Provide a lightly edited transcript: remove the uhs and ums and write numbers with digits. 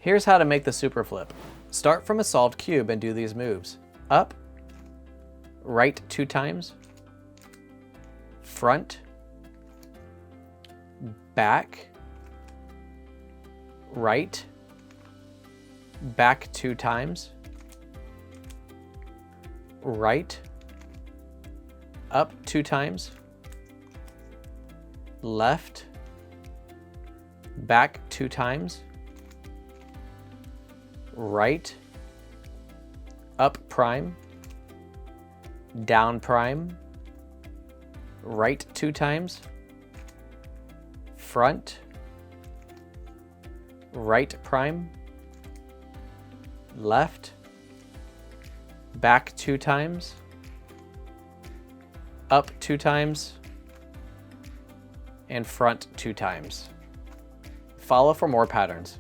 Here's how to make the Superflip. Start from a solved cube and do these moves. Up, right 2 times, front, back, right, back 2 times, right, up 2 times, left, back 2 times, right, up prime, down prime, right 2 times, front, right prime, left, back 2 times, up 2 times, and front 2 times. Follow for more patterns.